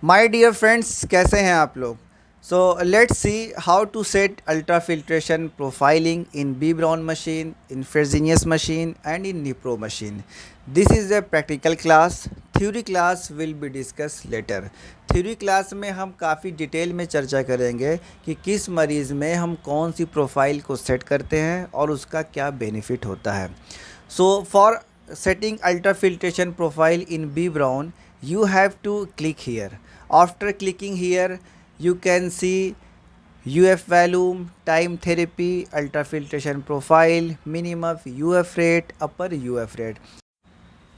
My dear friends, कैसे हैं आप लोग। So let's see how to set ultra filtration profiling in B brown machine, in Fresenius machine and in Nipro machine. This is a practical class. Theory class will be discuss later. Theory class में हम काफ़ी detail में चर्चा करेंगे कि किस मरीज़ में हम कौन सी प्रोफाइल को सेट करते हैं और उसका क्या बेनिफिट होता है। So for setting ultrafiltration profile in B Brown, you have to click here. After clicking here, you can see UF value, time therapy, ultrafiltration profile, minimum UF rate, upper UF rate.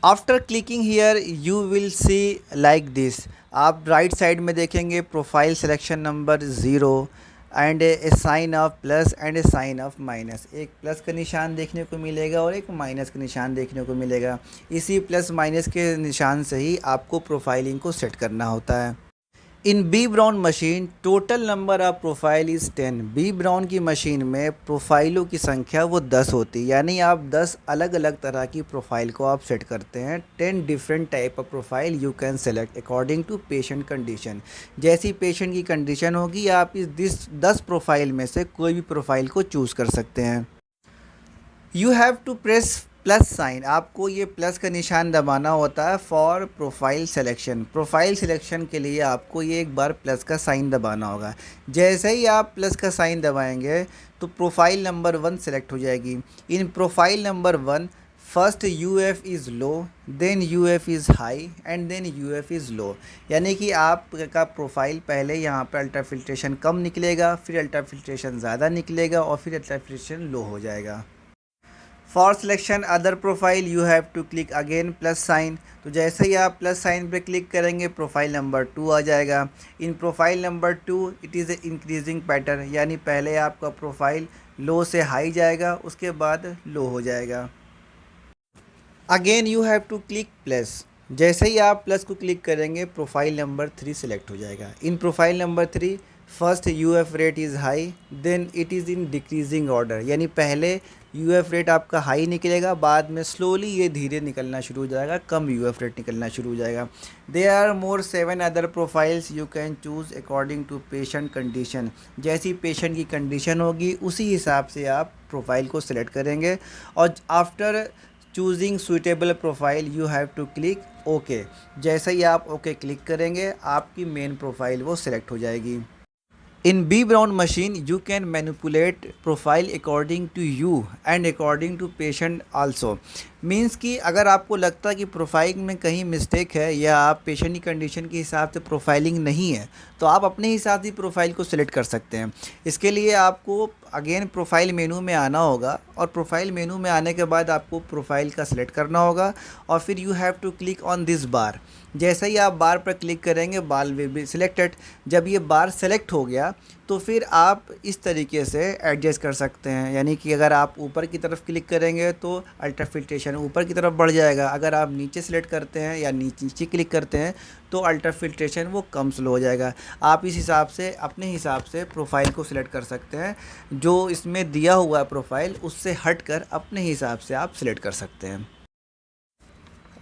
After clicking here you will see like this. आप right side में देखेंगे profile selection number 0 and a sign of plus and a sign of minus. एक plus का निशान देखने को मिलेगा और एक माइनस का निशान देखने को मिलेगा। इसी प्लस माइनस के निशान से ही आपको प्रोफाइलिंग को सेट करना होता है। In B brown machine total number of profile is 10। B brown की मशीन में प्रोफाइलों की संख्या वो 10 होती है, यानी आप 10 अलग अलग तरह की प्रोफाइल को आप सेट करते हैं। 10 different type of profile you can select according to patient condition. जैसी पेशेंट की कंडीशन होगी आप इस 10 प्रोफाइल में से कोई भी प्रोफाइल को चूज़ कर सकते हैं। You have to press plus sign. आपको ये प्लस का निशान दबाना होता है for profile selection. Profile selection के लिए आपको ये एक बार प्लस का साइन दबाना होगा। जैसे ही आप प्लस का साइन दबाएंगे तो प्रोफाइल नंबर 1 सेलेक्ट हो जाएगी। In profile number 1 first UF is low, then UF is high and then UF is low. यानी कि आपका प्रोफाइल पहले यहाँ पर अल्ट्राफिल्ट्रेशन कम निकलेगा, फिर अल्ट्राफिल्ट्रेशन ज़्यादा निकलेगा और फिर अल्ट्राफिल्ट्रेशन लो हो जाएगा। For selection other profile you have to click again plus sign. तो जैसे ही आप प्लस साइन पे क्लिक करेंगे प्रोफाइल नंबर 2 आ जाएगा। In profile number 2 it is a increasing pattern, यानी पहले आपका प्रोफाइल लो से हाई जाएगा, उसके बाद लो हो जाएगा। Again you have to click plus. जैसे ही आप प्लस को क्लिक करेंगे प्रोफाइल नंबर 3 सेलेक्ट हो जाएगा। In profile number 3 first UF rate is high, then it is in decreasing order, यानी पहले UF रेट आपका हाई निकलेगा, बाद में स्लोली ये धीरे निकलना शुरू हो जाएगा, कम UF रेट निकलना शुरू हो जाएगा। There are more 7 other profiles you can choose according to patient condition. जैसी पेशेंट की कंडीशन होगी उसी हिसाब से आप प्रोफाइल को सिलेक्ट करेंगे। और after choosing suitable profile you have to click okay. जैसे ही आप ओके क्लिक करेंगे आपकी मेन प्रोफाइल वो सिलेक्ट हो जाएगी। In B Brown machine, you can manipulate profile according to you and according to patient also. Means कि अगर आपको लगता है कि प्रोफाइलिंग में कहीं मिस्टेक है या आप पेशेंट की कंडीशन के हिसाब से प्रोफाइलिंग नहीं है तो आप अपने हिसाब से प्रोफाइल को सिलेक्ट कर सकते हैं। इसके लिए आपको अगेन प्रोफाइल मेनू में आना होगा और प्रोफाइल मेनू में आने के बाद आपको प्रोफाइल का सिलेक्ट करना होगा और फिर you have to click on this bar. जैसे ही आप बार पर क्लिक करेंगे बार विल बी सिलेक्टेड। जब ये बार सेलेक्ट हो गया तो फिर आप इस तरीके से एडजस्ट कर सकते हैं, यानी कि अगर आप ऊपर की तरफ क्लिक करेंगे तो अल्ट्राफिल्ट्रेशन ऊपर की तरफ बढ़ जाएगा, अगर आप नीचे सेलेक्ट करते हैं या नीचे क्लिक करते हैं तो अल्ट्राफिल्ट्रेशन वो कम स्लो हो जाएगा। आप इस हिसाब से अपने हिसाब से प्रोफाइल को सिलेक्ट कर सकते हैं। जो इसमें दिया हुआ है प्रोफाइल उससे हटकर अपने हिसाब से आप सिलेक्ट कर सकते हैं।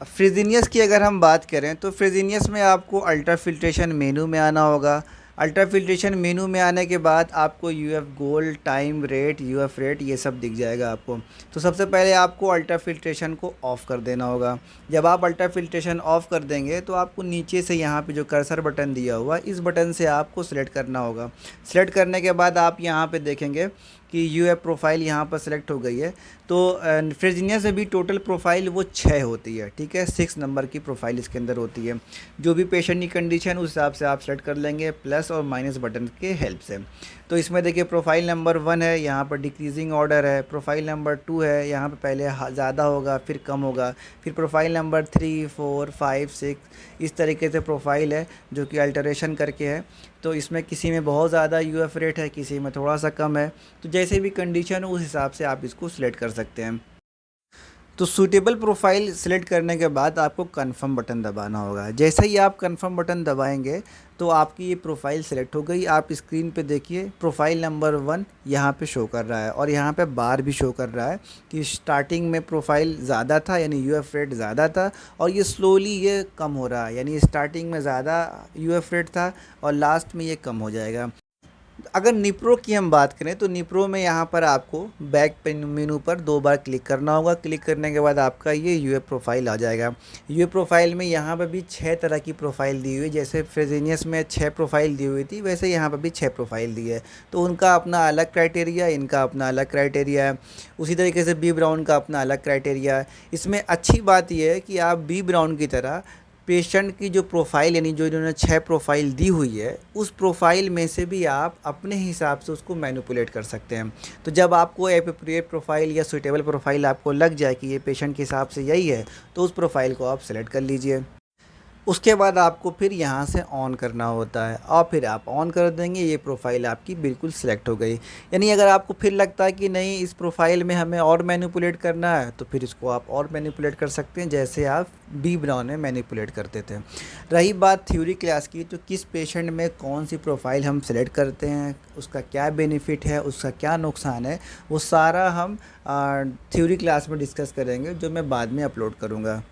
फ्रेजिनियस की अगर हम बात करें तो फ्रेजिनियस में आपको अल्ट्राफिल्ट्रेशन मेनू में आना होगा। अल्ट्राफिल्ट्रेशन मेनू में आने के बाद आपको UF गोल, टाइम, रेट, UF रेट ये सब दिख जाएगा आपको। तो सबसे पहले आपको अल्ट्राफिल्ट्रेशन को ऑफ़ कर देना होगा। जब आप अल्ट्राफिल्ट्रेशन ऑफ़ कर देंगे तो आपको नीचे से यहाँ पे जो कर्सर बटन दिया हुआ है इस बटन से आपको सिलेक्ट करना होगा। सिलेक्ट करने के बाद आप यहाँ पे देखेंगे कि UF प्रोफाइल यहाँ पर सिलेक्ट हो गई है। तो फ्रेजिनियस में भी टोटल प्रोफाइल वो 6 होती है, ठीक है, 6 नंबर की प्रोफाइल इसके अंदर होती है। जो भी पेशेंट की कंडीशन उस हिसाब से आप सेलेक्ट कर लेंगे प्लस और माइनस बटन के हेल्प से। तो इसमें देखिए प्रोफाइल नंबर 1 है, यहाँ पर डिक्रीजिंग ऑर्डर है। प्रोफाइल नंबर 2 है, यहाँ पे पहले ज़्यादा होगा फिर कम होगा। फिर प्रोफाइल नंबर 3, 4, 5, 6 इस तरीके से प्रोफाइल है जो कि अल्टरेशन करके है। तो इसमें किसी में बहुत ज़्यादा UF रेट है, किसी में थोड़ा सा कम है। तो जैसे भी कंडीशन हो उस हिसाब से आप इसको सिलेक्ट कर सकते हैं। तो सूटेबल प्रोफाइल सेलेक्ट करने के बाद आपको कन्फर्म बटन दबाना होगा। जैसे ही आप कन्फर्म बटन दबाएंगे तो आपकी ये प्रोफाइल सेलेक्ट हो गई। आप स्क्रीन पे देखिए प्रोफाइल नंबर 1 यहाँ पे शो कर रहा है और यहाँ पे बार भी शो कर रहा है कि स्टार्टिंग में प्रोफाइल ज़्यादा था यानी यूएफ रेट ज़्यादा था और ये स्लोली ये कम हो रहा है, यानी स्टार्टिंग में ज़्यादा यूएफ रेट था और लास्ट में ये कम हो जाएगा। अगर निप्रो की हम बात करें तो निप्रो में यहाँ पर आपको बैक मेनू पर 2 बार क्लिक करना होगा। क्लिक करने के बाद आपका ये यूएफ प्रोफाइल आ जाएगा। यूएफ प्रोफाइल में यहाँ पर भी 6 तरह की प्रोफाइल दी हुई है। जैसे फ्रेजिनियस में 6 प्रोफाइल दी हुई थी, वैसे यहाँ पर भी 6 प्रोफाइल दी है। तो उनका अपना अलग क्राइटेरिया, इनका अपना अलग क्राइटेरिया है। उसी तरीके से बी ब्राउन का अपना अलग क्राइटेरिया है। इसमें अच्छी बात यह है कि आप बी ब्राउन की तरह पेशेंट की जो प्रोफाइल यानी जो इन्होंने 6 प्रोफाइल दी हुई है उस प्रोफाइल में से भी आप अपने हिसाब से उसको मैनिपुलेट कर सकते हैं। तो जब आपको एप्रोप्रिएट प्रोफाइल या सूटेबल प्रोफाइल आपको लग जाए कि ये पेशेंट के हिसाब से यही है तो उस प्रोफाइल को आप सेलेक्ट कर लीजिए। उसके बाद आपको फिर यहाँ से ऑन करना होता है और फिर आप ऑन कर देंगे, ये प्रोफाइल आपकी बिल्कुल सिलेक्ट हो गई। यानी अगर आपको फिर लगता है कि नहीं इस प्रोफाइल में हमें और मैनिपुलेट करना है तो फिर इसको आप और मैनिपुलेट कर सकते हैं, जैसे आप बी ब्राउन में मैनिपुलेट करते थे। रही बात थ्योरी क्लास की, तो किस पेशेंट में कौन सी प्रोफाइल हम सेलेक्ट करते हैं, उसका क्या बेनिफिट है, उसका क्या नुकसान है, वो सारा हम थ्योरी क्लास में डिस्कस करेंगे जो मैं बाद में अपलोड करूँगा।